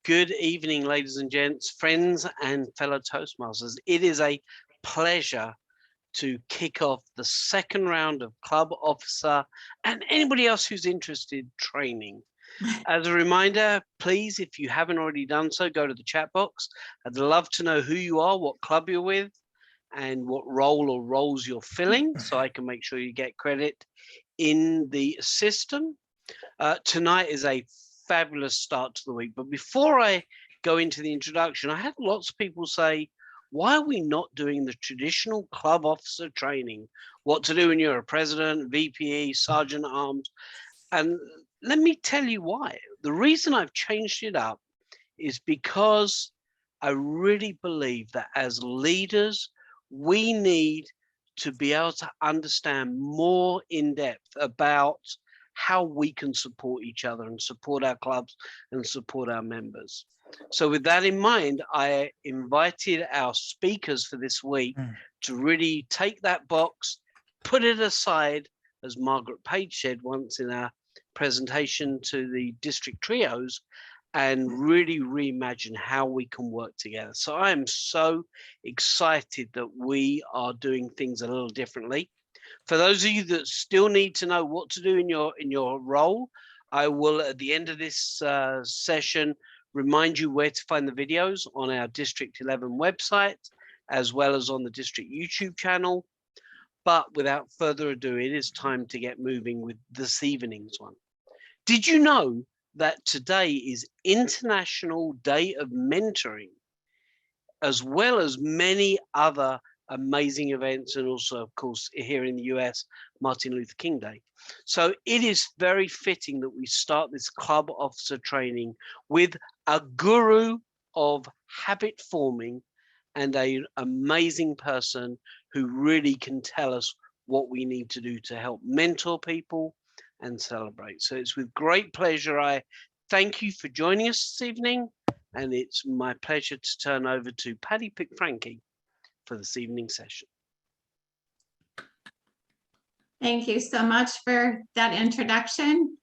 Good evening, ladies and gents, friends and fellow Toastmasters. It is a pleasure to kick off the second round of Club Officer and anybody else who's interested training. As a reminder, please, if you haven't already done so, go to the chat box. I'd love to know who you are, what club you're with, and what role or roles you're filling, so I can make sure you get credit in the system. Tonight is a fabulous start to the week. But before I go into the introduction, I had lots of people say, why are we not doing the traditional club officer training? What to do when you're a president, VPE, sergeant at arms? And let me tell you why. The reason I've changed it up is because I really believe that as leaders, we need to be able to understand more in depth about how we can support each other and support our clubs and support our members. So with that in mind, I invited our speakers for this week to really take that box, put it aside, as Margaret Page said once in our presentation to the district trios, and really reimagine how we can work together. So I am so excited that we are doing things a little differently. For those of you that still need to know what to do in your role, I will at the end of this session remind you where to find the videos on our District 11 website, as well as on the District YouTube channel. But without further ado, it is time to get moving with this evening's one. Did you know that today is International Day of Mentoring, as well as many other amazing events, and also, of course, here in the US, Martin Luther King Day. So it is very fitting that we start this club officer training with a guru of habit forming and an amazing person who really can tell us what we need to do to help mentor people and celebrate. So it's with great pleasure I thank you for joining us this evening, and it's my pleasure to turn over to Paddy Pickfrankie for this evening session. Thank you so much for that introduction.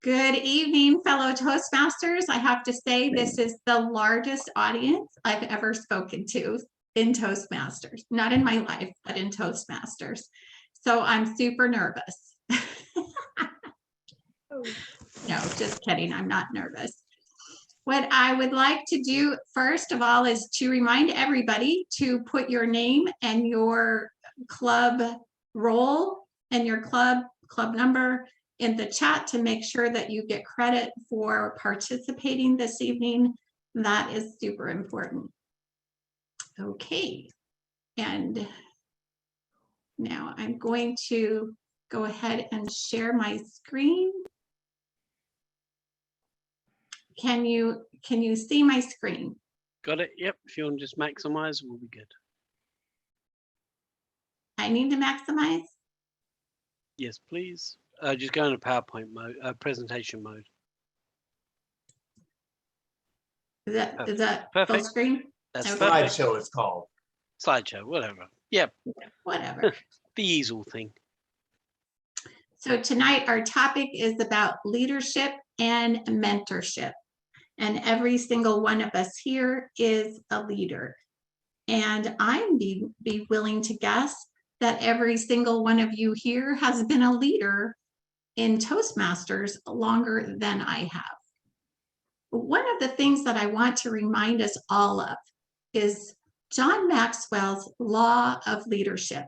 Good evening, fellow Toastmasters. I have to say this is the largest audience I've ever spoken to in Toastmasters, not in my life, but in Toastmasters. So I'm super nervous. No, just kidding. I'm not nervous. What I would like to do first of all is to remind everybody to put your name and your club role and your club number in the chat to make sure that you get credit for participating this evening. That is super important. Okay, and now I'm going to go ahead and share my screen. Can you see my screen? Got it. Yep. If you want to just maximize, we'll be good. I need to maximize? Yes, please. Just go into PowerPoint mode, presentation mode. Is that full perfect screen? That's okay. Slideshow it's called. Slideshow, whatever. Yep. Whatever. The easel thing. So tonight our topic is about leadership and mentorship. And every single one of us here is a leader. And I'm be willing to guess that every single one of you here has been a leader in Toastmasters longer than I have. One of the things that I want to remind us all of is John Maxwell's law of leadership.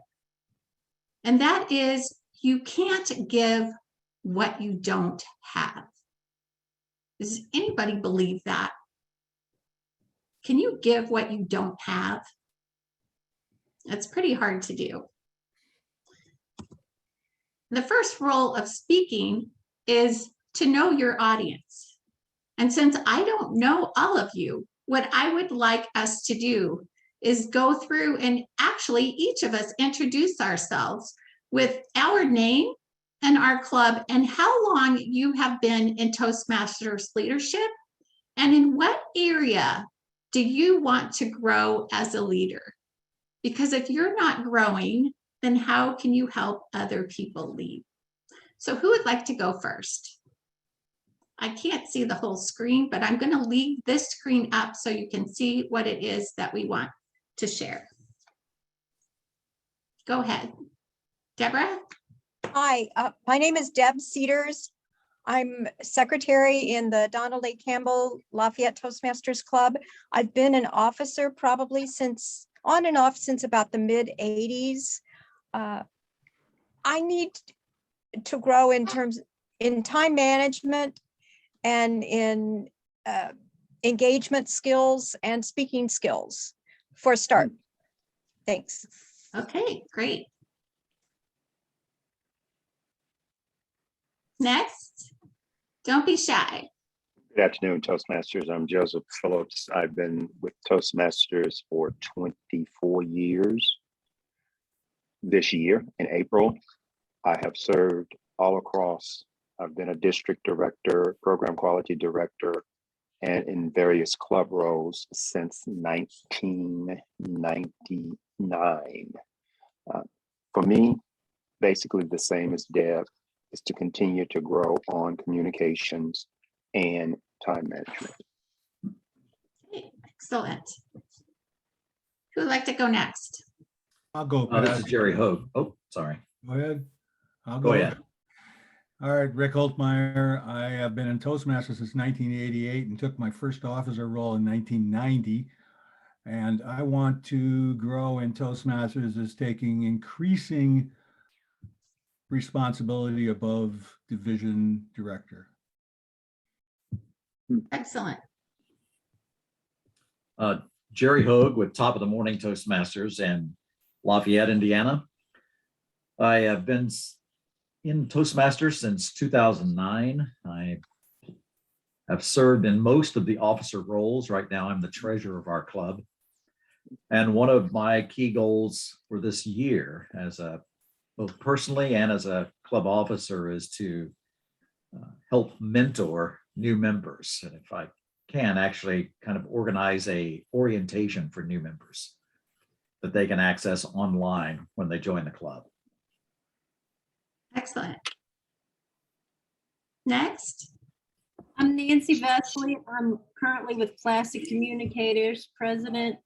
And that is, you can't give what you don't have. Does anybody believe that? Can you give what you don't have? That's pretty hard to do. The first role of speaking is to know your audience. And since I don't know all of you, what I would like us to do is go through and actually each of us introduce ourselves with our name and our club and how long you have been in Toastmasters leadership and in what area do you want to grow as a leader? Because if you're not growing, then how can you help other people lead? So who would like to go first? I can't see the whole screen, but I'm going to leave this screen up so you can see what it is that we want to share. Go ahead, Deborah. Hi, my name is Deb Cedars. I'm secretary in the Donald A. Campbell Lafayette Toastmasters Club. I've been an officer probably since, on and off since about the mid 80s. I need to grow in time management and in engagement skills and speaking skills for a start. Thanks. Okay, great. Next, don't be shy. Good afternoon, Toastmasters. I'm Joseph Phillips. I've been with Toastmasters for 24 years. This year, in April, I have served all across. I've been a district director, program quality director, and in various club roles since 1999. For me, basically the same as Deb, is to continue to grow on communications and time management. Okay, excellent. Who would like to go next? I'll go. This is Jerry Hogue. Oh, sorry. Go ahead. I'll Go ahead. All right, Rick Holtmeyer. I have been in Toastmasters since 1988 and took my first officer role in 1990. And I want to grow in Toastmasters as taking increasing responsibility above division director. Excellent. Jerry Hogue with Top of the Morning Toastmasters in Lafayette, Indiana. I have been in Toastmasters since 2009. I have served in most of the officer roles. Right now, I'm the treasurer of our club. And one of my key goals for this year, as both personally and as a club officer, is to help mentor new members. And if I can, actually kind of organize a orientation for new members that they can access online when they join the club. Excellent. Next. I'm Nancy Vesley. I'm currently with Classic Communicators president,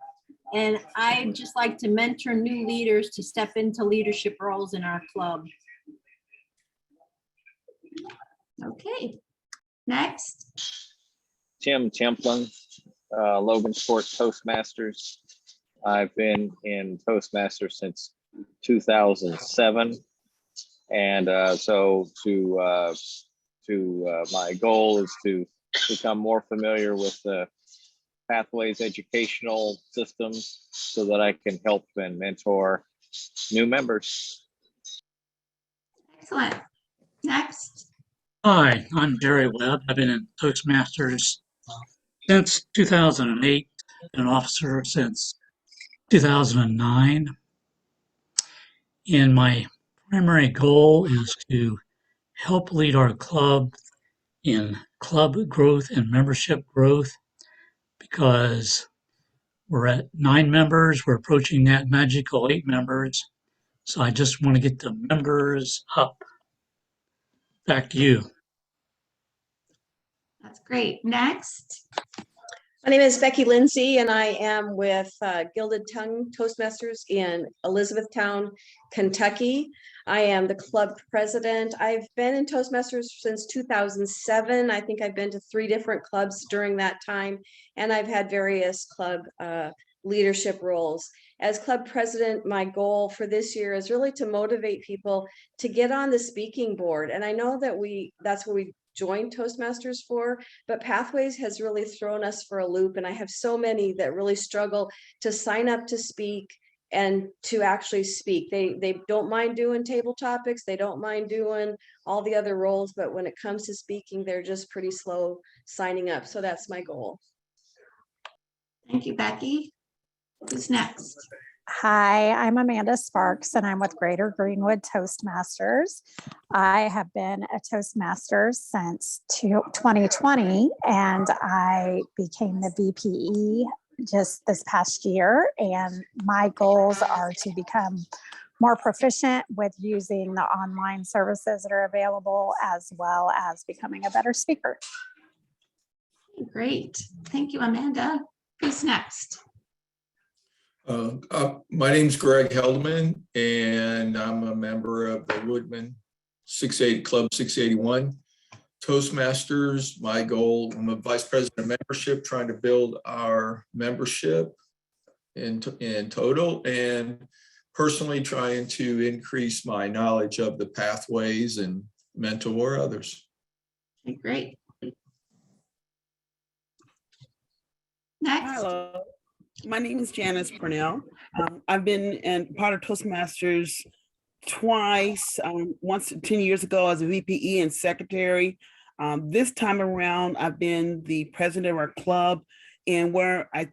and I'd just like to mentor new leaders to step into leadership roles in our club. Okay. Next. Tim Champlain, Logansport Toastmasters. I've been in Toastmasters since 2007. And so my goal is to become more familiar with the Pathways educational systems so that I can help and mentor new members. Excellent. Next. Hi, I'm Jerry Webb. I've been in Toastmasters since 2008, an officer since 2009. And my primary goal is to help lead our club in club growth and membership growth, because we're at 9 members. We're approaching that magical 8 members. So I just want to get the members up. Back to you. That's great. Next. My name is Becky Lindsay, and I am with Gilded Tongue Toastmasters in Elizabethtown, Kentucky. I am the club president. I've been in Toastmasters since 2007. I think I've been to 3 different clubs during that time, and I've had various club leadership roles. As club president, my goal for this year is really to motivate people to get on the speaking board. And I know that that's what we joined Toastmasters for, but Pathways has really thrown us for a loop. And I have so many that really struggle to sign up to speak and to actually speak. They don't mind doing table topics. They don't mind doing all the other roles, but when it comes to speaking, they're just pretty slow signing up. So that's my goal. Thank you, Becky. Who's next? Hi, I'm Amanda Sparks, and I'm with Greater Greenwood Toastmasters. I have been a Toastmaster since 2020, and I became the VPE just this past year. And my goals are to become more proficient with using the online services that are available, as well as becoming a better speaker. Great. Thank you, Amanda. Who's next? My name's Greg Helderman, and I'm a member of the Woodman Club 681. Toastmasters, my goal, I'm a vice president of membership, trying to build our membership in total, and personally trying to increase my knowledge of the pathways and mentor others. Okay, great. Next. Hello, my name is Janice Purnell. I've been part of Toastmasters twice, once 10 years ago as a VPE and secretary. This time around, I've been the president of our club, and where I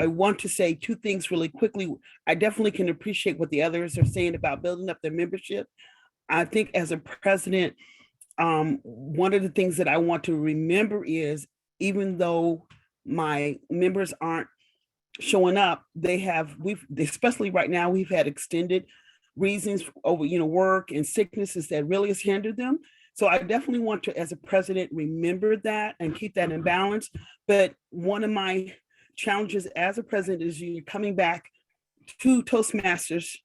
want to say two things really quickly. I definitely can appreciate what the others are saying about building up their membership. I think as a president, one of the things that I want to remember is, even though my members aren't showing up, especially right now, we've had extended reasons over, work and sicknesses that really has hindered them. So I definitely want to, as a president, remember that and keep that in balance. But one of my challenges as a president is you're coming back to Toastmasters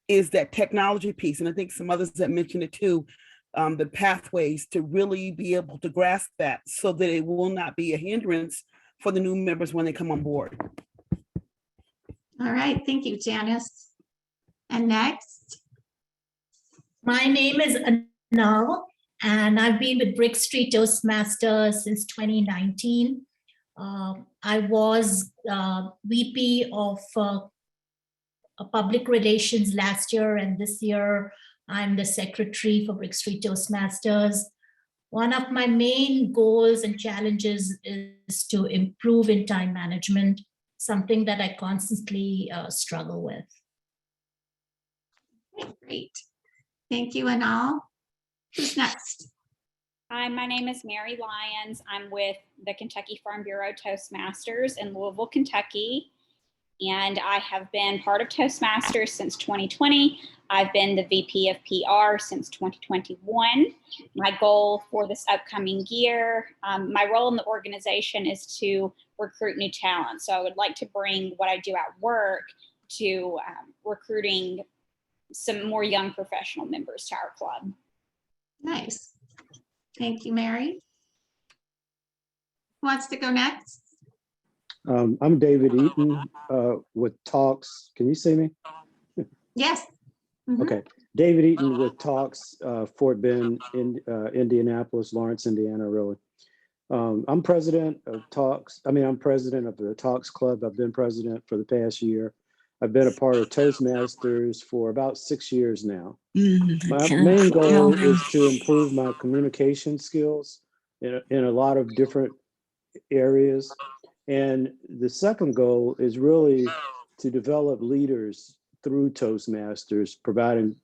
is that technology piece. And I think some others that mentioned it too, the pathways to really be able to grasp that so that it will not be a hindrance for the new members when they come on board. All right, thank you, Janice. And next. My name is Anal, and I've been with Brick Street Toastmasters since 2019. I was VP of Public Relations last year, and this year I'm the secretary for Brick Street Toastmasters. One of my main goals and challenges is to improve in time management, something that I constantly struggle with. Okay, great. Thank you, Anal. Who's next? Hi, my name is Mary Lyons. I'm with the Kentucky Farm Bureau Toastmasters in Louisville, Kentucky. And I have been part of Toastmasters since 2020. I've been the VP of PR since 2021. My goal for this upcoming year, my role in the organization is to recruit new talent. So I would like to bring what I do at work to recruiting some more young professional members to our club. Nice. Thank you, Mary. Who wants to go next? I'm David Eaton with Talks. Can you see me? Yes. Okay. David Eaton with Talks, Fort Bend, Indianapolis, Lawrence, Indiana, really. I'm president of Talks. I'm president of the Talks Club. I've been president for the past year. I've been a part of Toastmasters for about 6 years now. My main goal is to improve my communication skills in a lot of different areas. And the second goal is really to develop leaders through Toastmasters, providing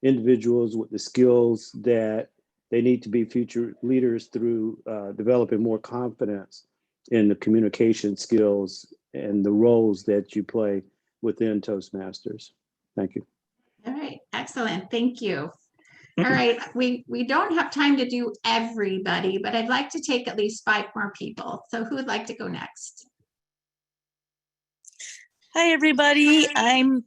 individuals with the skills that they need to be future leaders through developing more confidence in the communication skills and the roles that you play within Toastmasters. Thank you. All right, excellent. Thank you. All right, we don't have time to do everybody, but I'd like to take at least 5 more people. So who would like to go next? Hi, everybody. I'm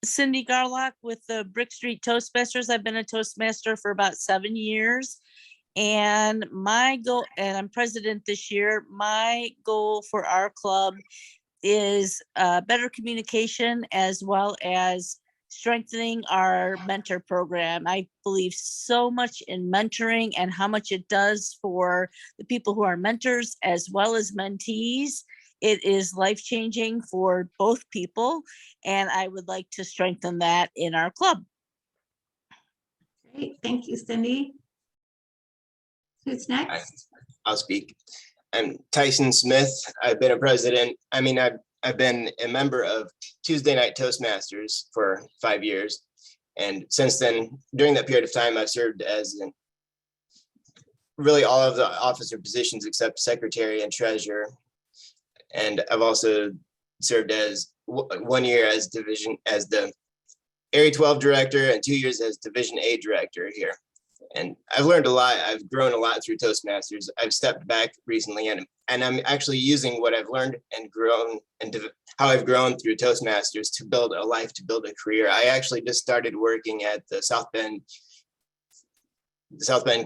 Cindy Garlock with the Brick Street Toastmasters. I've been a Toastmaster for about 7 years. And my goal, and I'm president this year, my goal for our club is better communication as well as strengthening our mentor program. I believe so much in mentoring and how much it does for the people who are mentors as well as mentees. It is life-changing for both people, and I would like to strengthen that in our club. Great, thank you, Cindy. Who's next? I'll speak. I'm Tyson Smith. I've been a president. I've been a member of Tuesday Night Toastmasters for 5 years. And since then, during that period of time, I've served as really all of the officer positions except secretary and treasurer. And I've also served as 1 year as the Area 12 director and 2 years as Division A director here. And I've learned a lot. I've grown a lot through Toastmasters. I've stepped back recently, and I'm actually using what I've learned and grown and how I've grown through Toastmasters to build a life, to build a career. I actually just started working at the South Bend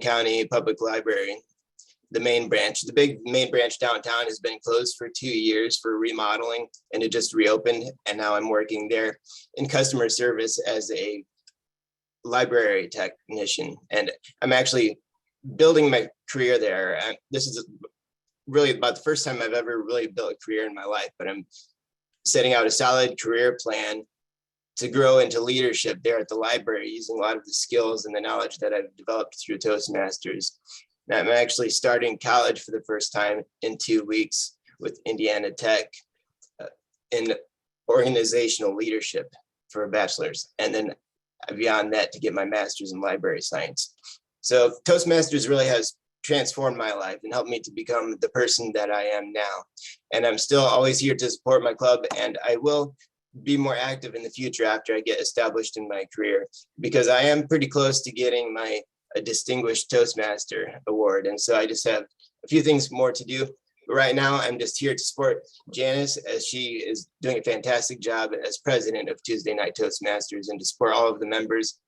County Public Library, the main branch. The big main branch downtown has been closed for 2 years for remodeling, and it just reopened. And now I'm working there in customer service as a library technician, and I'm actually building my career there. This is really about the first time I've ever really built a career in my life, but I'm setting out a solid career plan to grow into leadership there at the library, using a lot of the skills and the knowledge that I've developed through Toastmasters. And I'm actually starting college for the first time in 2 weeks with Indiana Tech in organizational leadership for a bachelor's, and then beyond that to get my master's in library science. So Toastmasters really has transformed my life and helped me to become the person that I am now. And I'm still always here to support my club, and I will be more active in the future after I get established in my career, because I am pretty close to getting a Distinguished Toastmaster award. And so I just have a few things more to do. But right now, I'm just here to support Janice, as she is doing a fantastic job as president of Tuesday Night Toastmasters, and to support all of the members.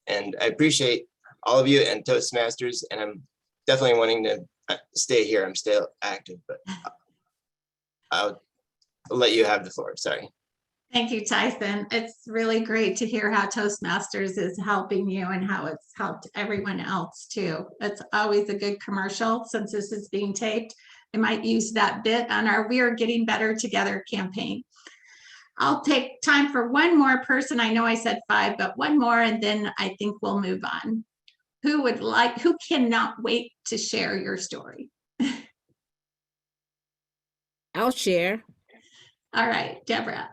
And I appreciate all of you and Toastmasters, and I'm definitely wanting to stay here. I'm still active, but I'll let you have the floor. Sorry. Thank you, Tyson. It's really great to hear how Toastmasters is helping you and how it's helped everyone else too. It's always a good commercial. Since this is being taped, I might use that bit on our We Are Getting Better Together campaign. I'll take time for one more person. I know I said 5, but one more, and then I think we'll move on. Who cannot wait to share your story? I'll share. All right, Deborah.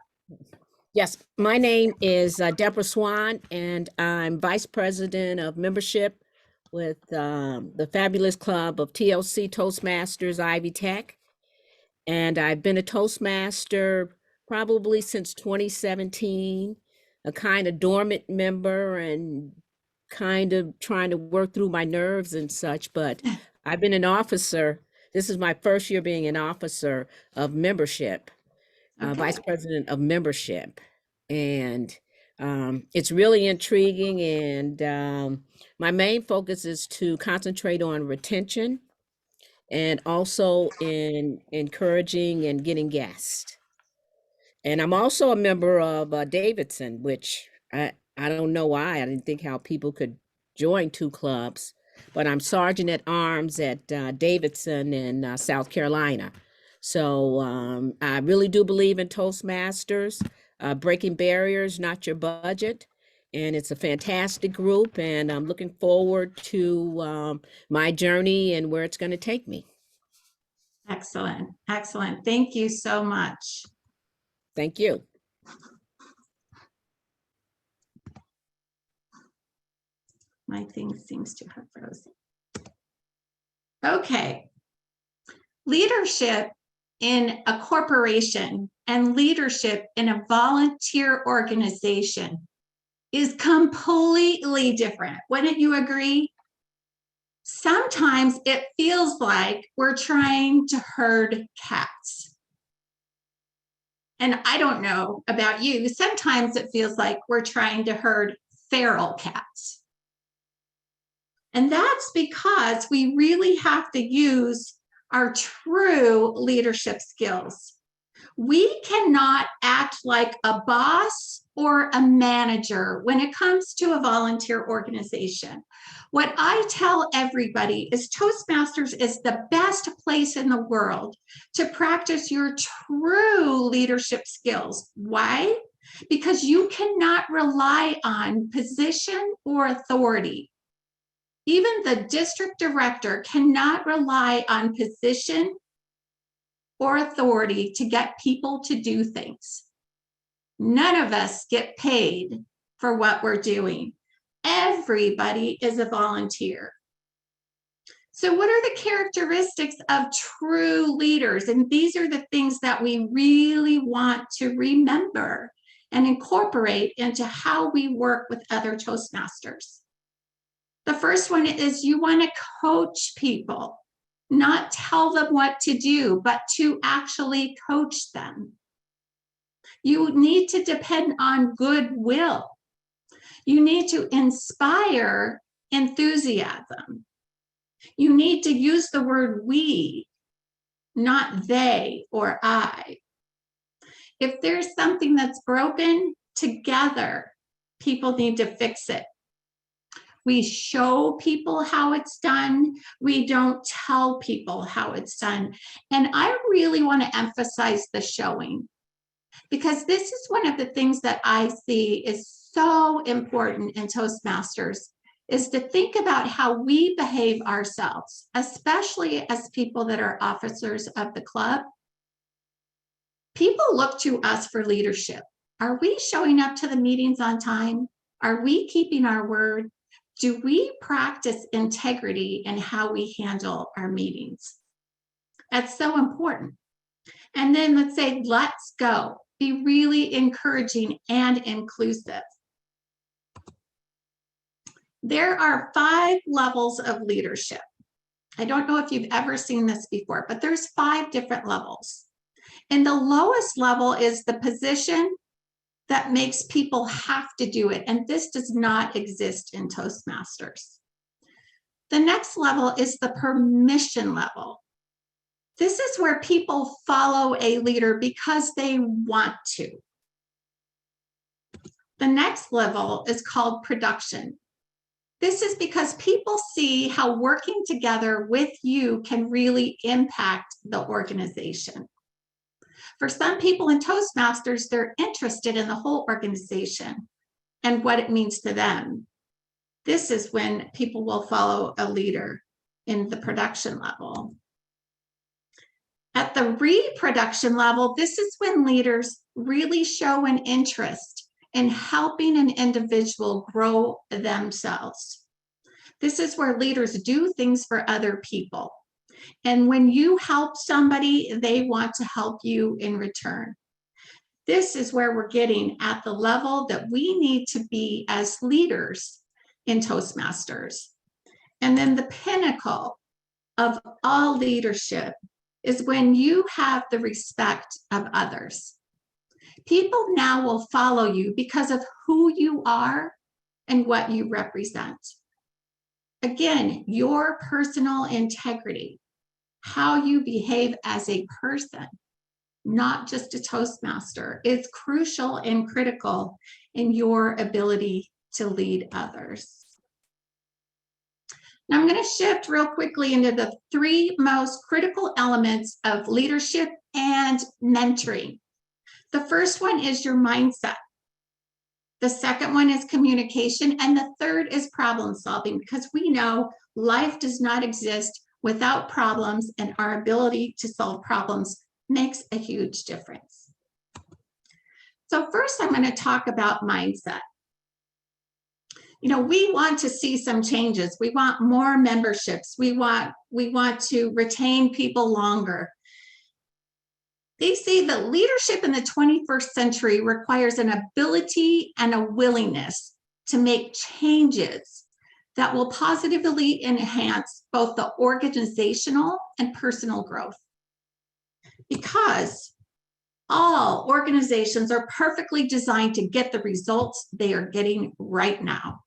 Yes, my name is Deborah Swann, and I'm Vice President of Membership with the fabulous club of TLC Toastmasters Ivy Tech. And I've been a Toastmaster probably since 2017, a kind of dormant member and kind of trying to work through my nerves and such, but I've been an officer. This is my first year being an officer of membership. Vice President of Membership. And it's really intriguing. And my main focus is to concentrate on retention and also in encouraging and getting guests. And I'm also a member of Davidson, which I don't know why. I didn't think how people could join 2 clubs, but I'm Sergeant at Arms at Davidson in South Carolina. So I really do believe in Toastmasters, breaking barriers, not your budget. And it's a fantastic group, and I'm looking forward to my journey and where it's going to take me. Excellent. Excellent. Thank you so much. Thank you. My thing seems to have frozen. Okay. Leadership in a corporation and leadership in a volunteer organization is completely different. Wouldn't you agree? Sometimes it feels like we're trying to herd cats. And I don't know about you, sometimes it feels like we're trying to herd feral cats. And that's because we really have to use our true leadership skills. We cannot act like a boss or a manager when it comes to a volunteer organization. What I tell everybody is Toastmasters is the best place in the world to practice your true leadership skills. Why? Because you cannot rely on position or authority. Even the district director cannot rely on position or authority to get people to do things. None of us get paid for what we're doing. Everybody is a volunteer. So what are the characteristics of true leaders? And these are the things that we really want to remember and incorporate into how we work with other Toastmasters. The first one is you want to coach people, not tell them what to do, but to actually coach them. You need to depend on goodwill. You need to inspire enthusiasm. You need to use the word we, not they or I. If there's something that's broken, together, people need to fix it. We show people how it's done. We don't tell people how it's done. And I really want to emphasize the showing, because this is one of the things that I see is so important in Toastmasters, is to think about how we behave ourselves, especially as people that are officers of the club. People look to us for leadership. Are we showing up to the meetings on time? Are we keeping our word? Do we practice integrity in how we handle our meetings? That's so important. And then let's say, let's go. Be really encouraging and inclusive. There are 5 levels of leadership. I don't know if you've ever seen this before, but there's 5 different levels. And the lowest level is the position that makes people have to do it. And this does not exist in Toastmasters. The next level is the permission level. This is where people follow a leader because they want to. The next level is called production. This is because people see how working together with you can really impact the organization. For some people in Toastmasters, they're interested in the whole organization and what it means to them. This is when people will follow a leader in the production level. At the reproduction level, this is when leaders really show an interest in helping an individual grow themselves. This is where leaders do things for other people. And when you help somebody, they want to help you in return. This is where we're getting at the level that we need to be as leaders in Toastmasters. And then the pinnacle of all leadership is when you have the respect of others. People now will follow you because of who you are and what you represent. Again, your personal integrity, how you behave as a person, not just a Toastmaster, is crucial and critical in your ability to lead others. Now I'm going to shift real quickly into the 3 most critical elements of leadership and mentoring. The first one is your mindset. The second one is communication. And the third is problem solving, because we know life does not exist without problems, and our ability to solve problems makes a huge difference. So first, I'm going to talk about mindset. You know, we want to see some changes. We want more memberships. We want to retain people longer. They say that leadership in the 21st century requires an ability and a willingness to make changes that will positively enhance both the organizational and personal growth. Because all organizations are perfectly designed to get the results they are getting right now.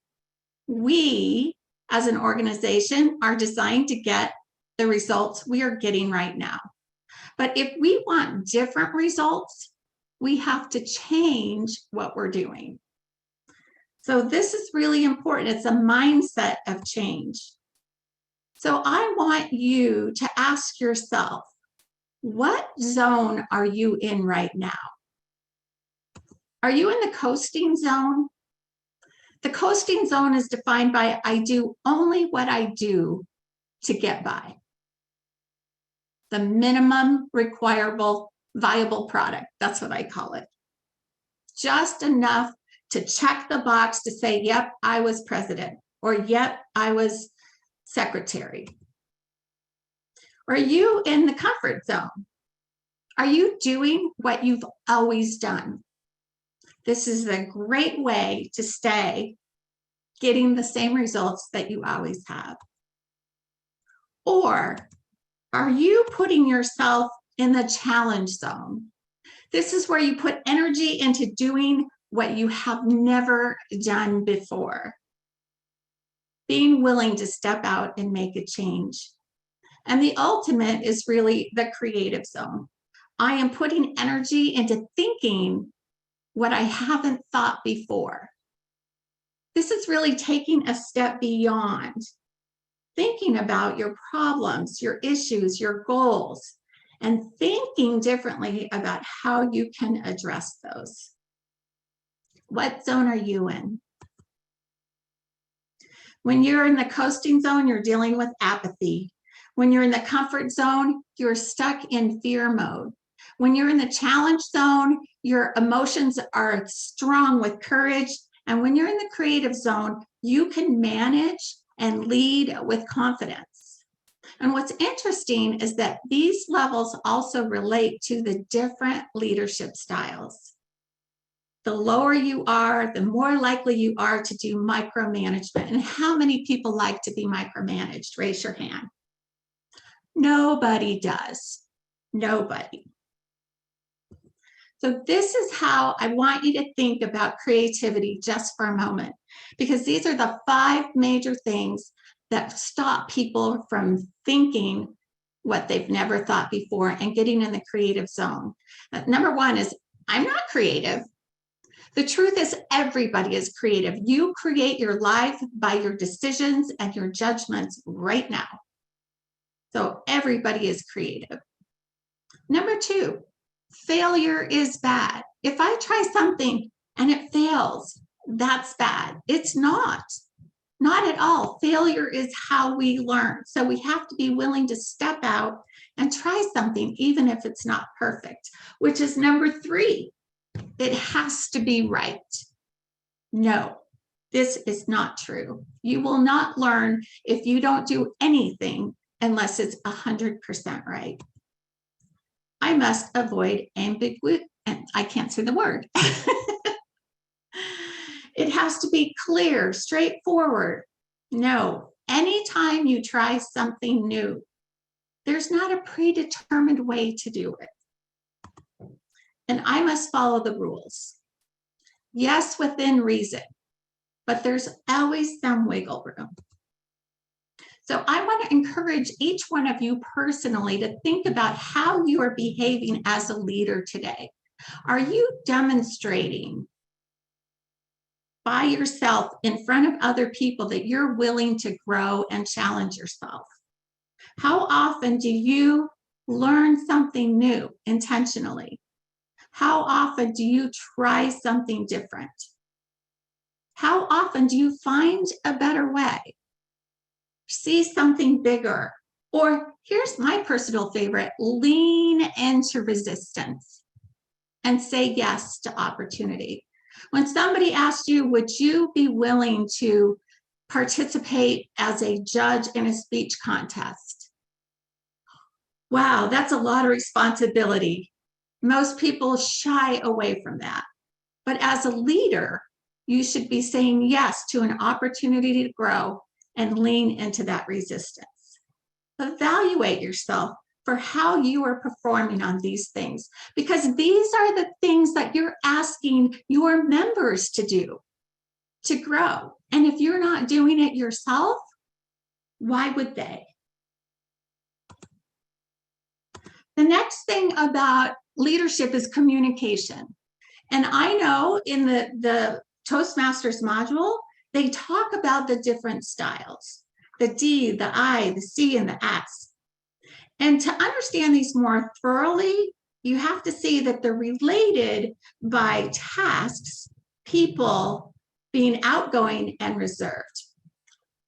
We, as an organization, are designed to get the results we are getting right now. But if we want different results, we have to change what we're doing. So this is really important. It's a mindset of change. So I want you to ask yourself, what zone are you in right now? Are you in the coasting zone? The coasting zone is defined by I do only what I do to get by. The minimum requirable viable product. That's what I call it. Just enough to check the box to say, yep, I was president, or yep, I was secretary. Are you in the comfort zone? Are you doing what you've always done? This is a great way to stay getting the same results that you always have. Or are you putting yourself in the challenge zone? This is where you put energy into doing what you have never done before. Being willing to step out and make a change. And the ultimate is really the creative zone. I am putting energy into thinking what I haven't thought before. This is really taking a step beyond thinking about your problems, your issues, your goals, and thinking differently about how you can address those. What zone are you in? When you're in the coasting zone, you're dealing with apathy. When you're in the comfort zone, you're stuck in fear mode. When you're in the challenge zone, your emotions are strong with courage. And when you're in the creative zone, you can manage and lead with confidence. And what's interesting is that these levels also relate to the different leadership styles. The lower you are, the more likely you are to do micromanagement. And how many people like to be micromanaged? Raise your hand. Nobody does. Nobody. So this is how I want you to think about creativity just for a moment, because these are the 5 major things that stop people from thinking what they've never thought before and getting in the creative zone. Number 1 is, I'm not creative. The truth is, everybody is creative. You create your life by your decisions and your judgments right now. So everybody is creative. Number 2, failure is bad. If I try something and it fails, that's bad. It's not at all. Failure is how we learn. So we have to be willing to step out and try something, even if it's not perfect, which is number 3. It has to be right. No, this is not true. You will not learn if you don't do anything unless it's 100% right. I must avoid ambiguity, and I can't say the word. It has to be clear, straightforward. No, anytime you try something new, there's not a predetermined way to do it. And I must follow the rules. Yes, within reason, but there's always some wiggle room. So I want to encourage each one of you personally to think about how you are behaving as a leader today. Are you demonstrating by yourself in front of other people that you're willing to grow and challenge yourself? How often do you learn something new intentionally? How often do you try something different? How often do you find a better way? See something bigger? Or here's my personal favorite, lean into resistance and say yes to opportunity. When somebody asks you, would you be willing to participate as a judge in a speech contest? Wow, that's a lot of responsibility. Most people shy away from that. But as a leader, you should be saying yes to an opportunity to grow and lean into that resistance. Evaluate yourself for how you are performing on these things, because these are the things that you're asking your members to do to grow. And if you're not doing it yourself, why would they? The next thing about leadership is communication. And I know in the Toastmasters module, they talk about the different styles, the D, the I, the C, and the S. And to understand these more thoroughly, you have to see that they're related by tasks, people being outgoing and reserved.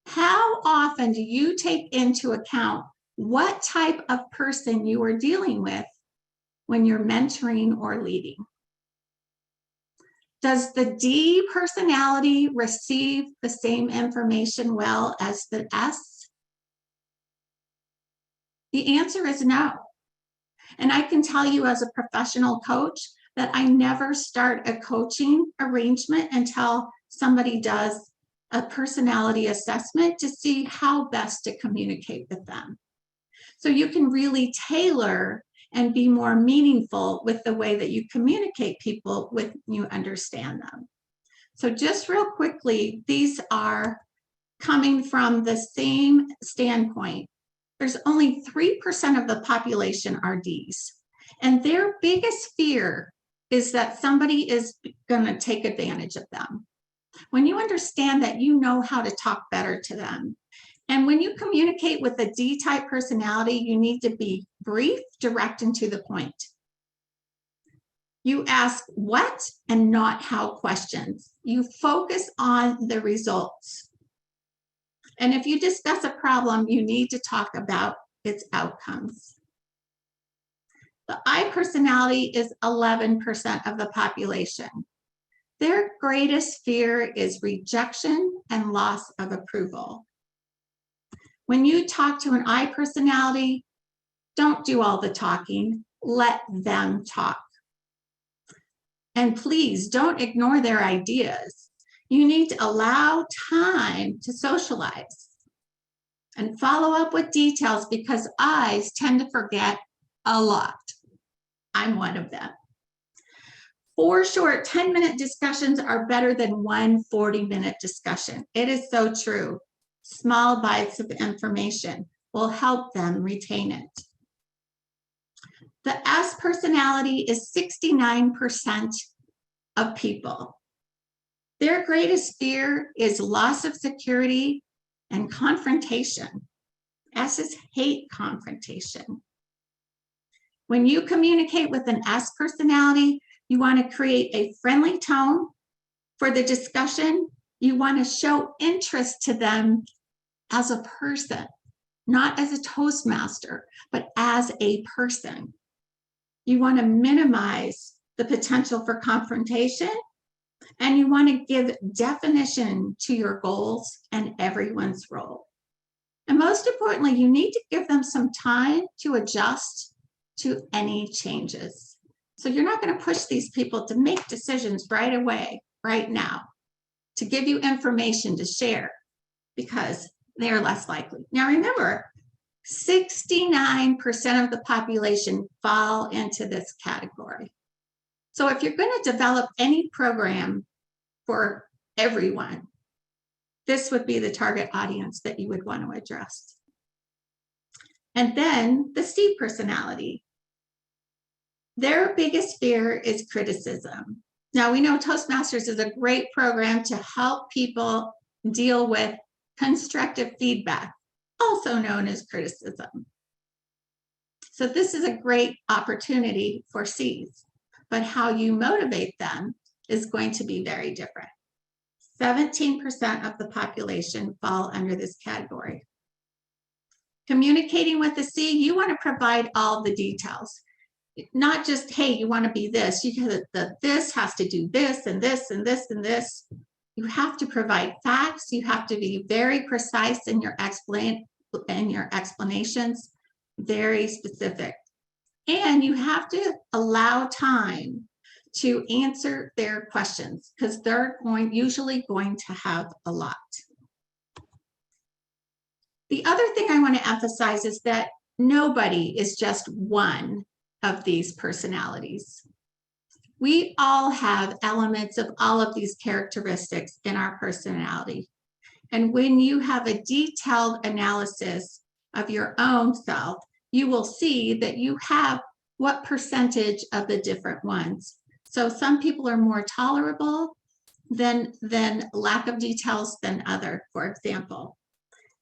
How often do you take into account what type of person you are dealing with when you're mentoring or leading? Does the D personality receive the same information well as the S? The answer is no. And I can tell you as a professional coach, that I never start a coaching arrangement until somebody does a personality assessment to see how best to communicate with them. So you can really tailor and be more meaningful with the way that you communicate people when you understand them. So just real quickly, these are coming from the same standpoint. There's only 3% of the population are Ds, and their biggest fear is that somebody is going to take advantage of them. When you understand that, you know how to talk better to them. And when you communicate with a D-type personality, you need to be brief, direct, and to the point. You ask what and not how questions. You focus on the results. And if you discuss a problem, you need to talk about its outcomes. The I personality is 11% of the population. Their greatest fear is rejection and loss of approval. When you talk to an I personality, don't do all the talking, let them talk. And please don't ignore their ideas. You need to allow time to socialize and follow up with details, because I's tend to forget a lot. I'm one of them. 4 short 10-minute discussions are better than 1 40-minute discussion. It is so true. Small bites of information will help them retain it. The S personality is 69% of people. Their greatest fear is loss of security and confrontation. S's hate confrontation. When you communicate with an S personality, you want to create a friendly tone for the discussion. You want to show interest to them as a person, not as a Toastmaster, but as a person. You want to minimize the potential for confrontation, and you want to give definition to your goals and everyone's role. And most importantly, you need to give them some time to adjust to any changes. So you're not going to push these people to make decisions right away, right now, to give you information to share, because they are less likely. Now remember, 69% of the population fall into this category. So if you're going to develop any program for everyone, this would be the target audience that you would want to address. And then the C personality. Their biggest fear is criticism. Now we know Toastmasters is a great program to help people deal with constructive feedback, also known as criticism. So this is a great opportunity for C's, but how you motivate them is going to be very different. 17% of the population fall under this category. Communicating with the C, you want to provide all the details. Not just, hey, you want to be this, this has to do this and this and this and this. You have to provide facts. You have to be very precise in your explanations, very specific. And you have to allow time to answer their questions, because they're usually going to have a lot. The other thing I want to emphasize is that nobody is just one of these personalities. We all have elements of all of these characteristics in our personality. And when you have a detailed analysis of your own self, you will see that you have what percentage of the different ones. So some people are more tolerable than lack of details than other, for example.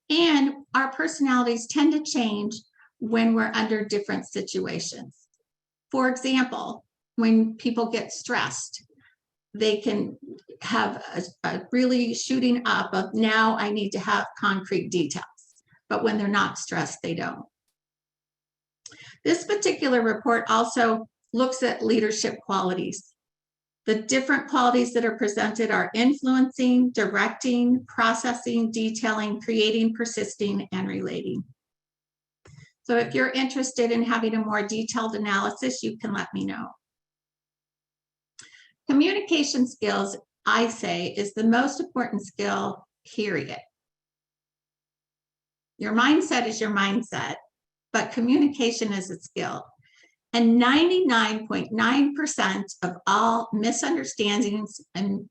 And our personalities tend to change when we're under different situations. For example, when people get stressed, they can have a really shooting up of, now I need to have concrete details. But when they're not stressed, they don't. This particular report also looks at leadership qualities. The different qualities that are presented are influencing, directing, processing, detailing, creating, persisting, and relating. So if you're interested in having a more detailed analysis, you can let me know. Communication skills, I say, is the most important skill, period. Your mindset is your mindset, but communication is a skill. And 99.9% of all misunderstandings and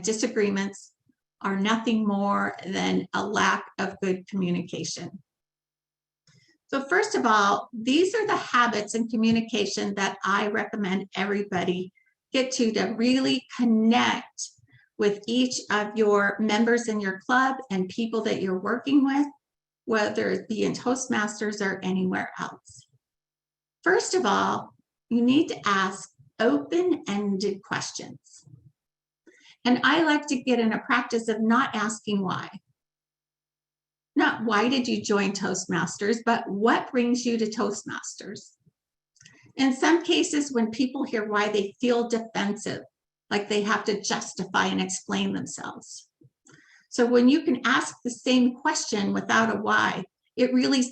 disagreements are nothing more than a lack of good communication. So first of all, these are the habits in communication that I recommend everybody get to really connect with each of your members in your club and people that you're working with, whether it be in Toastmasters or anywhere else. First of all, you need to ask open-ended questions. And I like to get in a practice of not asking why. Not why did you join Toastmasters, but what brings you to Toastmasters? In some cases, when people hear why, they feel defensive, like they have to justify and explain themselves. So when you can ask the same question without a why, it really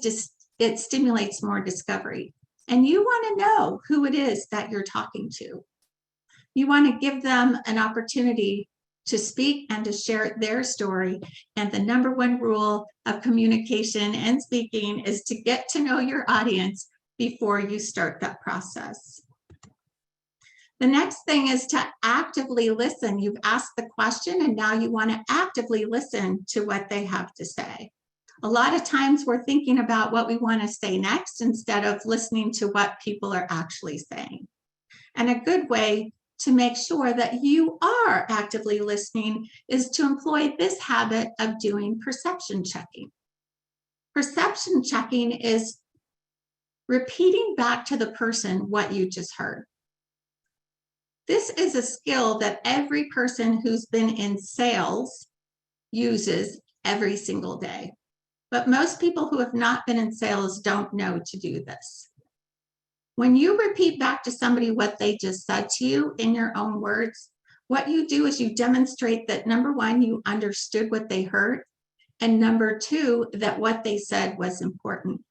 it stimulates more discovery. And you want to know who it is that you're talking to. You want to give them an opportunity to speak and to share their story. And the number one rule of communication and speaking is to get to know your audience before you start that process. The next thing is to actively listen. You've asked the question and now you want to actively listen to what they have to say. A lot of times we're thinking about what we want to say next instead of listening to what people are actually saying. And a good way to make sure that you are actively listening is to employ this habit of doing perception checking. Perception checking is repeating back to the person what you just heard. This is a skill that every person who's been in sales uses every single day. But most people who have not been in sales don't know to do this. When you repeat back to somebody what they just said to you in your own words, what you do is you demonstrate that, number one, you understood what they heard, and number two, that what they said was important.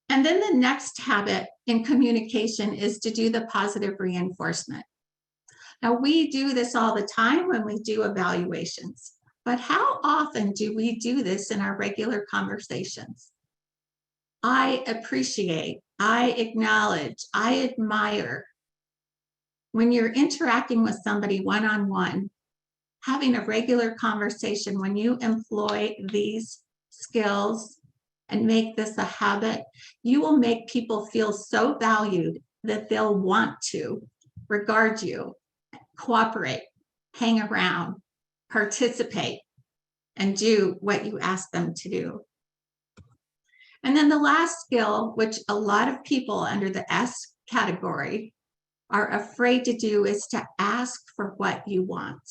And then the next habit in communication is to do the positive reinforcement. Now, we do this all the time when we do evaluations, but how often do we do this in our regular conversations? I appreciate, I acknowledge, I admire. When you're interacting with somebody one-on-one, having a regular conversation, when you employ these skills and make this a habit, you will make people feel so valued that they'll want to regard you, cooperate, hang around, participate, and do what you ask them to do. And then the last skill, which a lot of people under the S category are afraid to do, is to ask for what you want.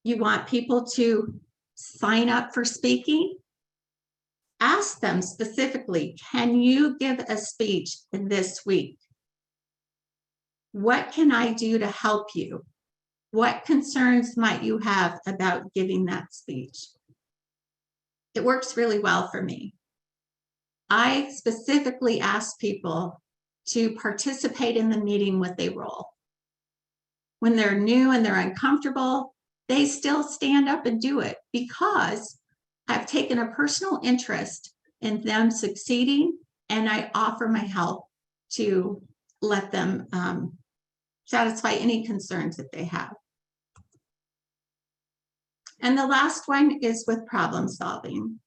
You want people to sign up for speaking? Ask them specifically, can you give a speech this week? What can I do to help you? What concerns might you have about giving that speech? It works really well for me. I specifically ask people to participate in the meeting with a role. When they're new and they're uncomfortable, they still stand up and do it because I've taken a personal interest in them succeeding, and I offer my help to let them satisfy any concerns that they have. And the last one is with problem solving.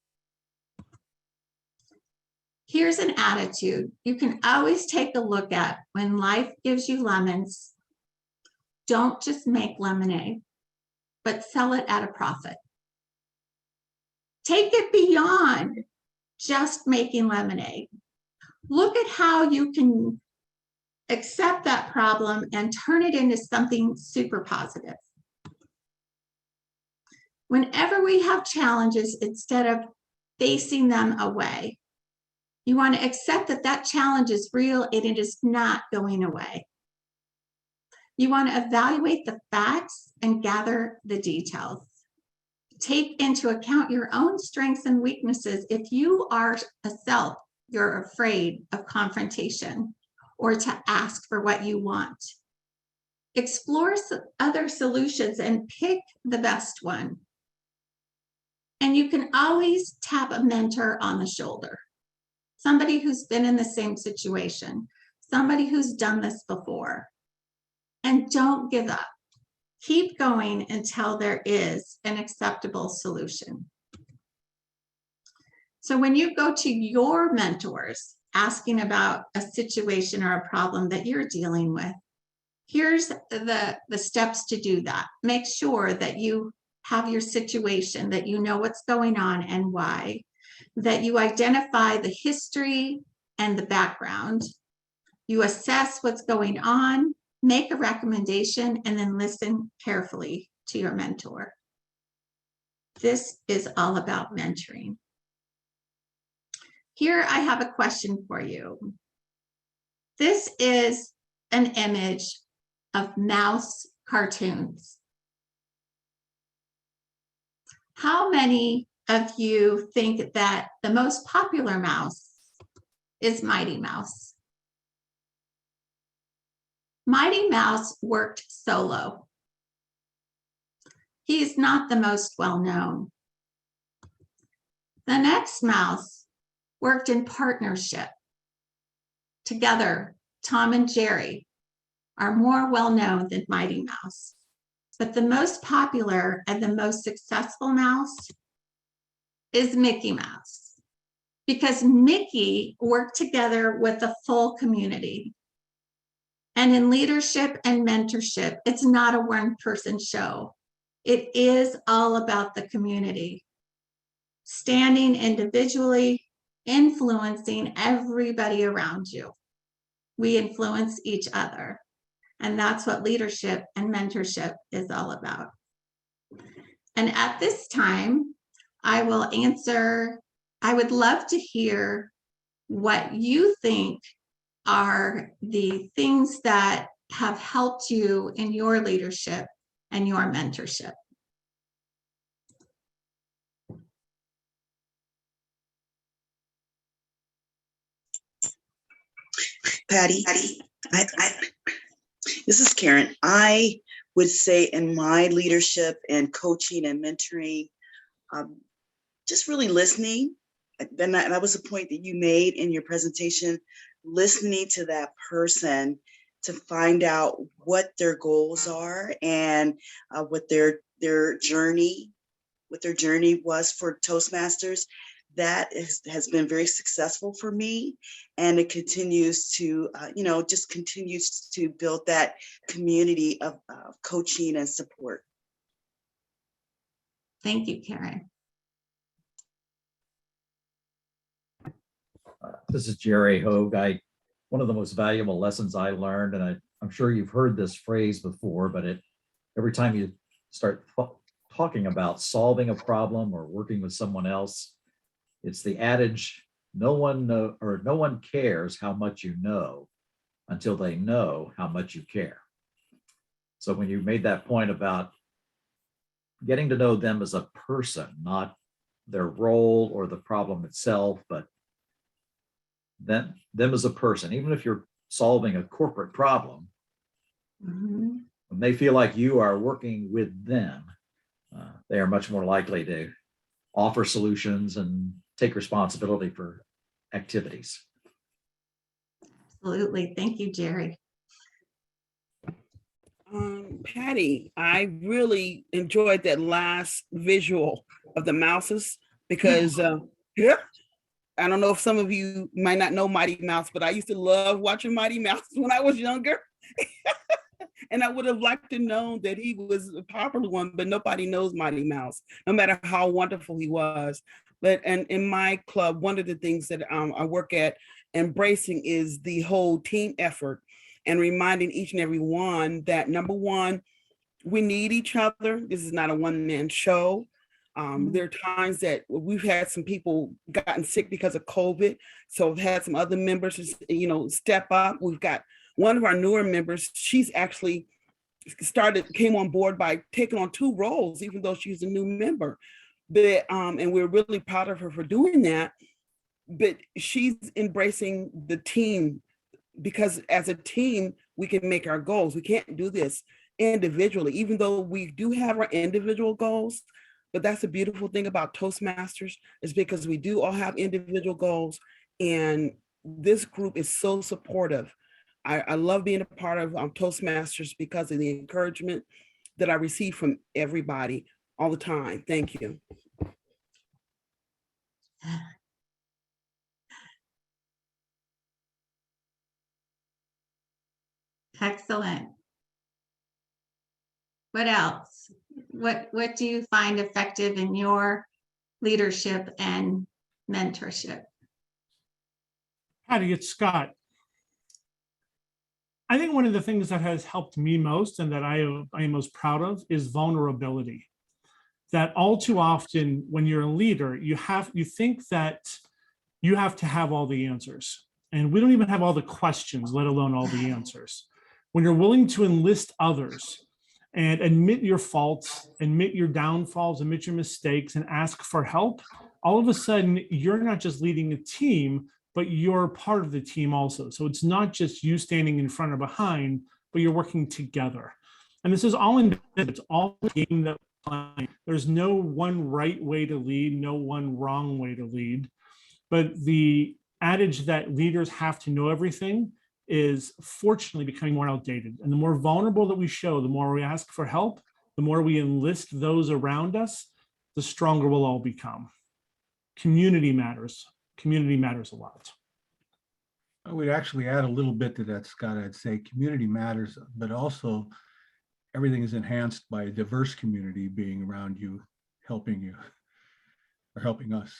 Here's an attitude you can always take a look at when life gives you lemons. Don't just make lemonade, but sell it at a profit. Take it beyond just making lemonade. Look at how you can accept that problem and turn it into something super positive. Whenever we have challenges, instead of facing them away, you want to accept that that challenge is real and it is not going away. You want to evaluate the facts and gather the details. Take into account your own strengths and weaknesses. If you are a self, you're afraid of confrontation, or to ask for what you want. Explore other solutions and pick the best one. And you can always tap a mentor on the shoulder, somebody who's been in the same situation, somebody who's done this before. And don't give up. Keep going until there is an acceptable solution. So when you go to your mentors asking about a situation or a problem that you're dealing with, here's the steps to do that. Make sure that you have your situation, that you know what's going on and why, that you identify the history and the background. You assess what's going on, make a recommendation, and then listen carefully to your mentor. This is all about mentoring. Here I have a question for you. This is an image of mouse cartoons. How many of you think that the most popular mouse is Mighty Mouse? Mighty Mouse worked solo. He's not the most well-known. The next mouse worked in partnership. Together, Tom and Jerry are more well-known than Mighty Mouse. But the most popular and the most successful mouse is Mickey Mouse, because Mickey worked together with a full community. And in leadership and mentorship, it's not a one-person show. It is all about the community. Standing individually, influencing everybody around you. We influence each other. And that's what leadership and mentorship is all about. And at this time, I would love to hear what you think are the things that have helped you in your leadership and your mentorship. Patty, this is Karen. I would say in my leadership and coaching and mentoring, just really listening. And that was a point that you made in your presentation, listening to that person to find out what their goals are and what their journey was for Toastmasters. That has been very successful for me, and it continues to, just continues to build that community of coaching and support. Thank you, Karen. This is Jerry Hogue. One of the most valuable lessons I learned, and I'm sure you've heard this phrase before, but every time you start talking about solving a problem or working with someone else, it's the adage, no one cares how much you know until they know how much you care. So when you made that point about getting to know them as a person, not their role or the problem itself, but them as a person, even if you're solving a corporate problem, when they feel like you are working with them, they are much more likely to offer solutions and take responsibility for activities. Absolutely. Thank you, Jerry. Patty, I really enjoyed that last visual of the mouses because I don't know if some of you might not know Mighty Mouse, but I used to love watching Mighty Mouse when I was younger. And I would have liked to know that he was a popular one, but nobody knows Mighty Mouse, no matter how wonderful he was. And in my club, one of the things that I work at embracing is the whole team effort and reminding each and every one that, number one, we need each other. This is not a one-man show. There are times that we've had some people gotten sick because of COVID. So we've had some other members, step up. We've got one of our newer members. She's actually came on board by taking on 2 roles, even though she's a new member. But and we're really proud of her for doing that. But she's embracing the team because as a team, we can make our goals. We can't do this individually, even though we do have our individual goals. But that's the beautiful thing about Toastmasters, is because we do all have individual goals, and this group is so supportive. I love being a part of Toastmasters because of the encouragement that I receive from everybody all the time. Thank you. Excellent. What else? What do you find effective in your leadership and mentorship? Patty, it's Scott. I think one of the things that has helped me most and that I am most proud of is vulnerability. That all too often when you're a leader, you think that you have to have all the answers. And we don't even have all the questions, let alone all the answers. When you're willing to enlist others and admit your faults, admit your downfalls, admit your mistakes, and ask for help, all of a sudden, you're not just leading a team, but you're part of the team also. So it's not just you standing in front or behind, but you're working together. And this is all it's all a game that we're playing. There's no one right way to lead, no one wrong way to lead. But the adage that leaders have to know everything is fortunately becoming more outdated. And the more vulnerable that we show, the more we ask for help, the more we enlist those around us, the stronger we'll all become. Community matters. Community matters a lot. I would actually add a little bit to that, Scott. I'd say community matters, but also everything is enhanced by a diverse community being around you, or helping us.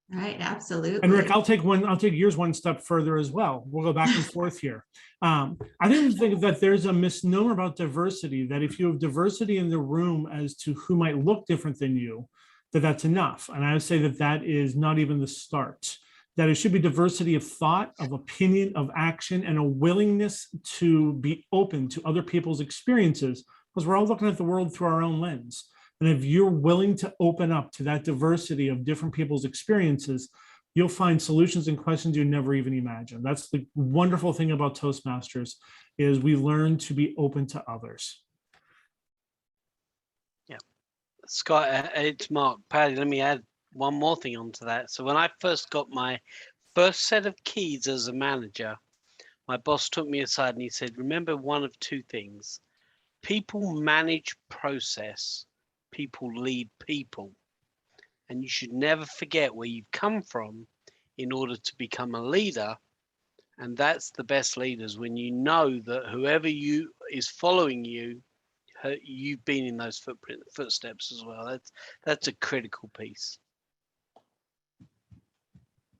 Right, absolutely. And Rick, I'll take yours one step further as well. We'll go back and forth here. I think that there's a misnomer about diversity, that if you have diversity in the room as to who might look different than you, that's enough. And I would say that is not even the start. That it should be diversity of thought, of opinion, of action, and a willingness to be open to other people's experiences, because we're all looking at the world through our own lens. And if you're willing to open up to that diversity of different people's experiences, you'll find solutions and questions you never even imagined. That's the wonderful thing about Toastmasters, is we learn to be open to others. Yeah. Scott, it's Mark. Patty, let me add one more thing onto that. So when I first got my first set of keys as a manager, my boss took me aside and he said, remember one of two things: people manage process, people lead people. And you should never forget where you've come from in order to become a leader. And that's the best leaders, when you know that whoever you is following you, you've been in those footsteps as well. That's a critical piece.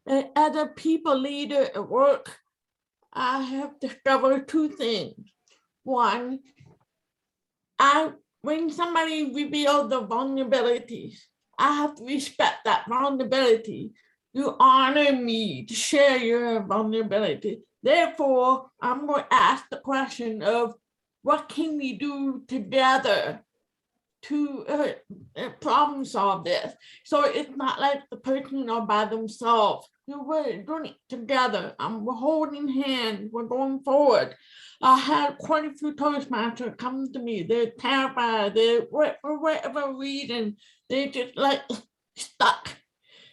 As a people leader at work, I have discovered two things. One, when somebody reveals the vulnerabilities, I have to respect that vulnerability. You honor me to share your vulnerability. Therefore, I'm going to ask the question of what can we do together to problem solve this? So it's not like the person are by themselves. We're doing it together. We're holding hands. We're going forward. I had quite a few Toastmasters come to me. They're terrified. For whatever reason, they're just like stuck.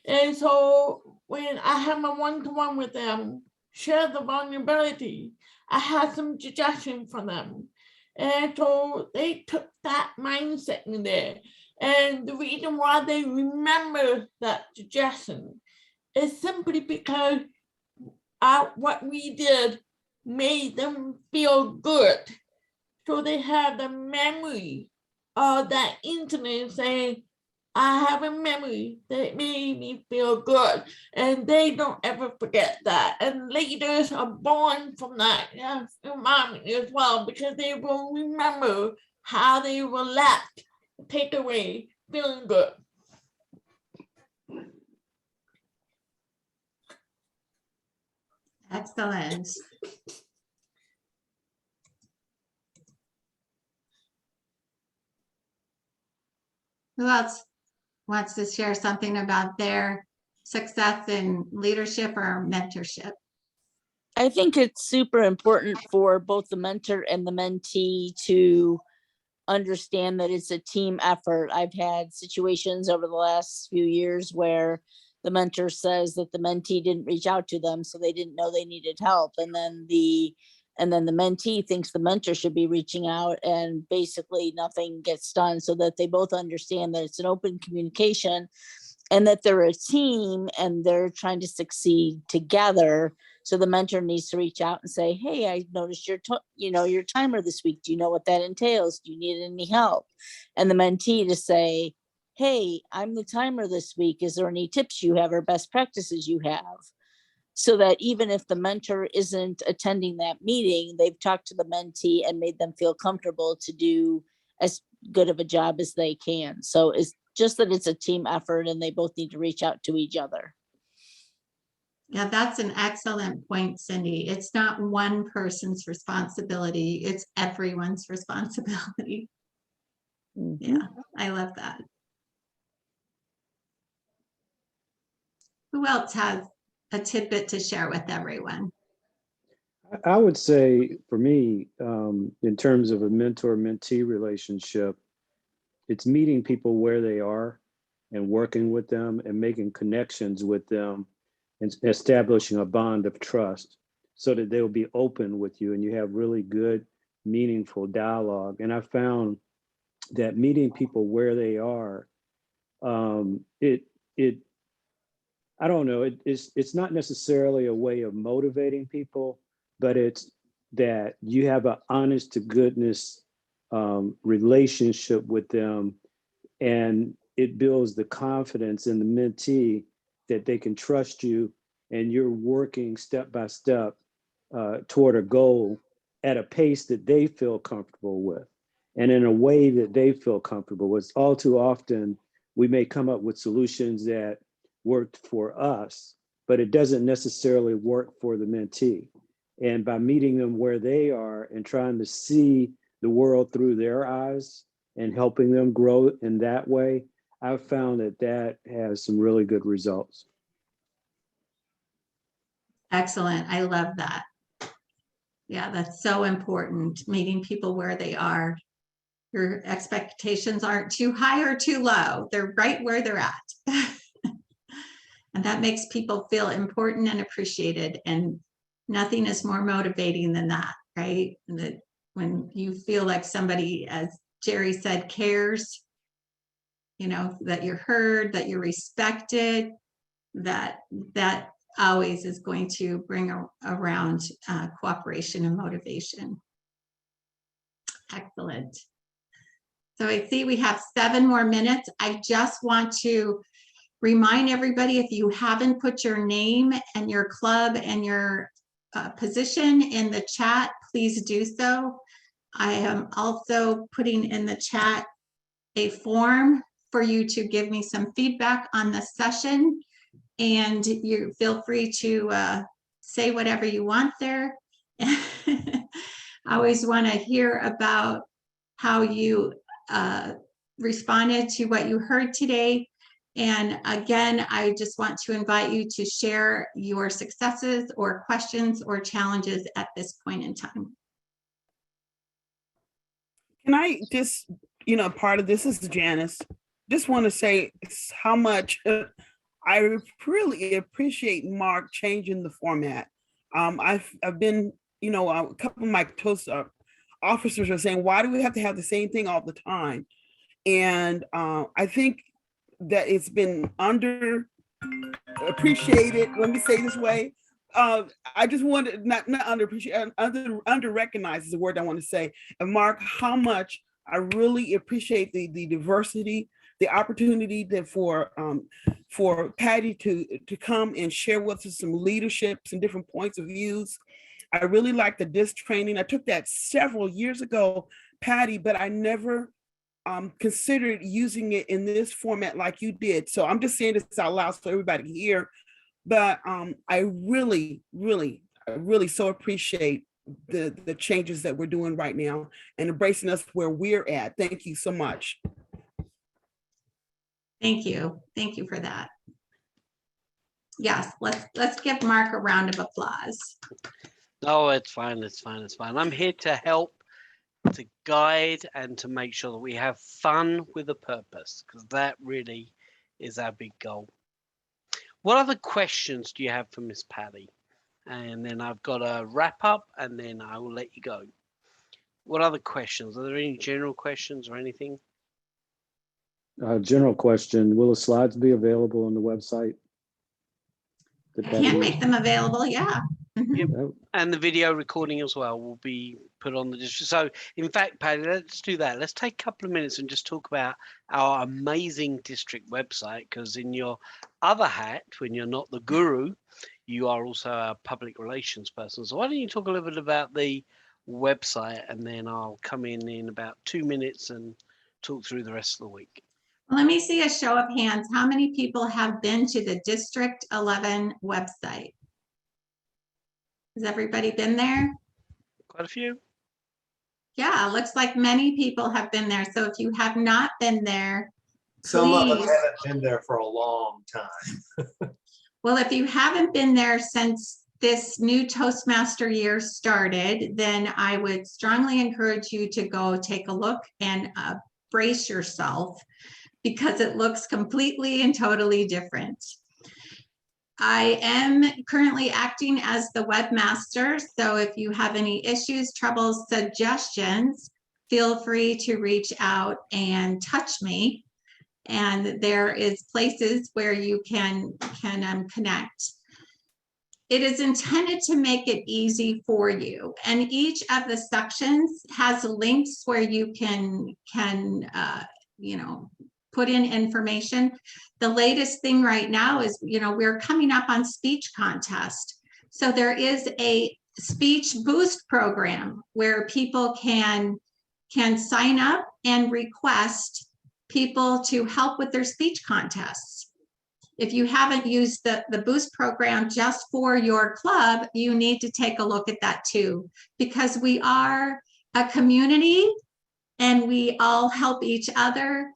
And so when I had my one-to-one with them, share the vulnerability, I had some suggestions for them. And so they took that mindset in there. And the reason why they remember that suggestion is simply because what we did made them feel good. So they have the memory of that incident, saying, I have a memory that made me feel good. And they don't ever forget that. And leaders are born from that environment as well, because they will remember how they were left, take away, feeling good. Excellent. Who else wants to share something about their success in leadership or mentorship? I think it's super important for both the mentor and the mentee to understand that it's a team effort. I've had situations over the last few years where the mentor says that the mentee didn't reach out to them, so they didn't know they needed help. And then the mentee thinks the mentor should be reaching out, and basically nothing gets done, so that they both understand that it's an open communication and that they're a team and they're trying to succeed together. So the mentor needs to reach out and say, hey, I noticed your timer this week. Do you know what that entails? Do you need any help? And the mentee to say, hey, I'm the timer this week. Is there any tips you have or best practices you have? So that even if the mentor isn't attending that meeting, they've talked to the mentee and made them feel comfortable to do as good of a job as they can. So it's just that it's a team effort and they both need to reach out to each other. Yeah, that's an excellent point, Cindy. It's not one person's responsibility, it's everyone's responsibility. Yeah, I love that. Who else has a tidbit to share with everyone? I would say for me, in terms of a mentor-mentee relationship, it's meeting people where they are and working with them and making connections with them and establishing a bond of trust so that they'll be open with you and you have really good, meaningful dialogue. And I found that meeting people where they are, I don't know, it's not necessarily a way of motivating people, but it's that you have an honest to goodness relationship with them, and it builds the confidence in the mentee that they can trust you, and you're working step by step toward a goal at a pace that they feel comfortable with and in a way that they feel comfortable with. All too often, we may come up with solutions that worked for us, but it doesn't necessarily work for the mentee. And by meeting them where they are and trying to see the world through their eyes and helping them grow in that way, I've found that has some really good results. Excellent. I love that. Yeah, that's so important, meeting people where they are. Your expectations aren't too high or too low. They're right where they're at. And that makes people feel important and appreciated. And nothing is more motivating than that, right? And that when you feel like somebody, as Jerry said, cares, you know, that you're heard, that you're respected, that always is going to bring around cooperation and motivation. Excellent. So I see we have 7 more minutes. I just want to remind everybody, if you haven't put your name and your club and your position in the chat, please do so. I am also putting in the chat a form for you to give me some feedback on the session, and you feel free to say whatever you want there. I always want to hear about how you responded to what you heard today. And again, I just want to invite you to share your successes or questions or challenges at this point in time. Can I just, part of this is Janice. Just want to say how much I really appreciate Mark changing the format. I've been, a couple of my Toast officers are saying, why do we have to have the same thing all the time? And I think that it's been underappreciated. Let me say it this way. I just want to not underappreciate, under-recognized is the word I want to say. And Mark, how much I really appreciate the diversity, the opportunity that for Patty to come and share with us some leadership, some different points of views. I really like the DISC training. I took that several years ago, Patty, but I never considered using it in this format like you did. So I'm just saying this out loud so everybody can hear. But I really so appreciate the changes that we're doing right now and embracing us where we're at. Thank you so much. Thank you. Thank you for that. Yes, let's give Mark a round of applause. No, it's fine. It's fine. It's fine. I'm here to help, to guide, and to make sure that we have fun with a purpose, because that really is our big goal. What other questions do you have for Miss Patty? And then I've got a wrap up, and then I will let you go. What other questions? Are there any general questions or anything? General question, will the slides be available on the website? I can make them available, yeah. Yep. And the video recording as well will be put on the district. So in fact, Patty, let's do that. Let's take a couple of minutes and just talk about our amazing district website, because in your other hat, when you're not the guru, you are also a public relations person. So why don't you talk a little bit about the website, and then I'll come in about 2 minutes and talk through the rest of the week. Well, let me see a show of hands. How many people have been to the District 11 website? Has everybody been there? Quite a few. Yeah, looks like many people have been there. So if you have not been there, Some of us please. haven't been there for a long time. Well, if you haven't been there since this new Toastmaster year started, then I would strongly encourage you to go take a look and brace yourself, because it looks completely and totally different. I am currently acting as the webmaster, so if you have any issues, troubles, suggestions, feel free to reach out and touch me. And there is places where you can connect. It is intended to make it easy for you, and each of the sections has links where you can put in information. The latest thing right now is, we're coming up on speech contest. So there is a speech boost program where people can sign up and request people to help with their speech contests. If you haven't used the boost program just for your club, you need to take a look at that too, because we are a community and we all help each other.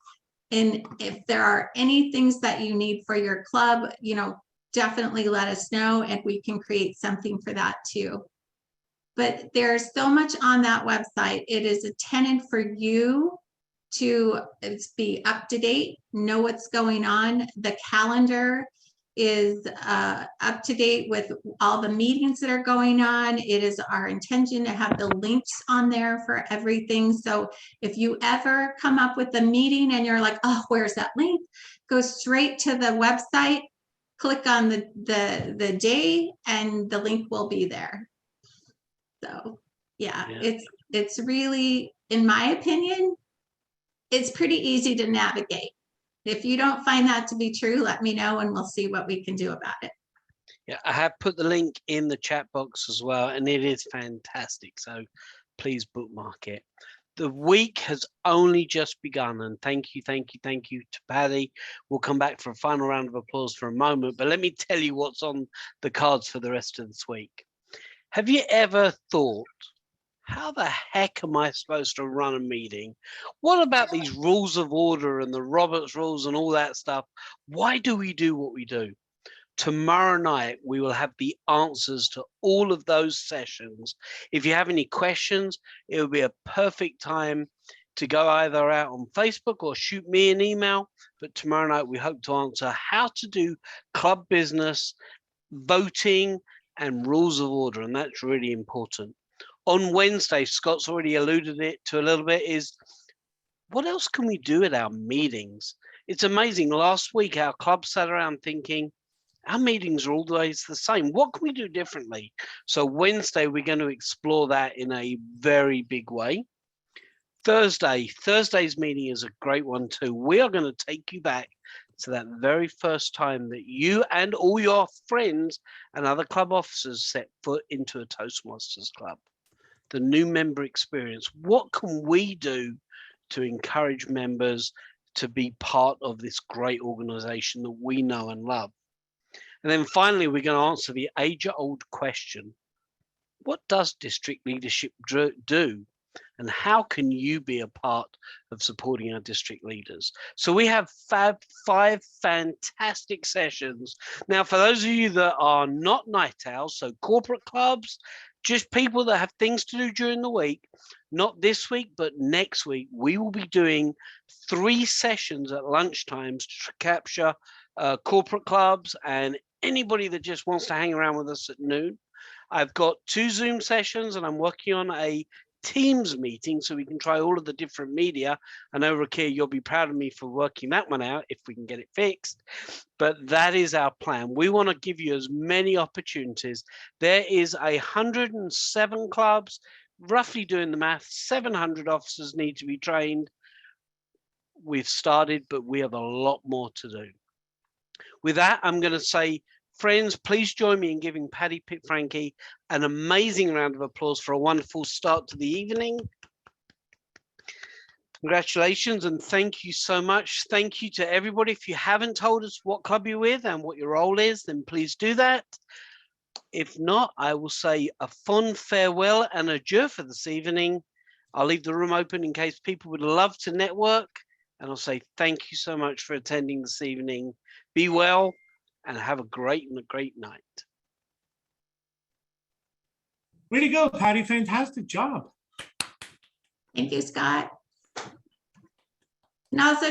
And if there are any things that you need for your club, definitely let us know and we can create something for that too. But there's so much on that website. It is intended for you to be up to date, know what's going on. The calendar is up to date with all the meetings that are going on. It is our intention to have the links on there for everything. So if you ever come up with a meeting and you're like, oh, where's that link? Go straight to the website, click on the day, and the link will be there. So yeah. It's really, in my opinion, it's pretty easy to navigate. If you don't find that to be true, let me know and we'll see what we can do about it. Yeah, I have put the link in the chat box as well, and it is fantastic. So please bookmark it. The week has only just begun, and thank you to Patty. We'll come back for a final round of applause for a moment, but let me tell you what's on the cards for the rest of this week. Have you ever thought, how the heck am I supposed to run a meeting? What about these rules of order and the Roberts rules and all that stuff? Why do we do what we do? Tomorrow night, we will have the answers to all of those sessions. If you have any questions, it will be a perfect time to go either out on Facebook or shoot me an email. But tomorrow night, we hope to answer how to do club business, voting, and rules of order. And that's really important. On Wednesday, Scott's already alluded it to a little bit, is what else can we do at our meetings? It's amazing. Last week, our club sat around thinking, our meetings are always the same. What can we do differently? So Wednesday, we're going to explore that in a very big way. Thursday's meeting is a great one too. We are going to take you back to that very first time that you and all your friends and other club officers set foot into a Toastmasters club. The new member experience. What can we do to encourage members to be part of this great organization that we know and love? And then finally, we're going to answer the age-old question. What does district leadership do? and how can you be a part of supporting our district leaders. So we have five fantastic sessions. Now, for those of you that are not night owls, so corporate clubs, just people that have things to do during the week, not this week, but next week, we will be doing 3 sessions at lunchtimes to capture corporate clubs and anybody that just wants to hang around with us at noon. I've got 2 Zoom sessions and I'm working on a Teams meeting so we can try all of the different media. I know, Rakia, you'll be proud of me for working that one out if we can get it fixed. But that is our plan. We want to give you as many opportunities. There is 107 clubs, roughly doing the math, 700 officers need to be trained. We've started, but we have a lot more to do. With that, I'm going to say, friends, please join me in giving Paddy Pitt-Frankie an amazing round of applause for a wonderful start to the evening. Congratulations and thank you so much. Thank you to everybody. If you haven't told us what club you're with and what your role is, then please do that. If not, I will say a fond farewell and adieu for this evening. I'll leave the room open in case people would love to network. And I'll say thank you so much for attending this evening. Be well and have a great night. Way to go, Patty. Fantastic job. Thank you, Scott. And also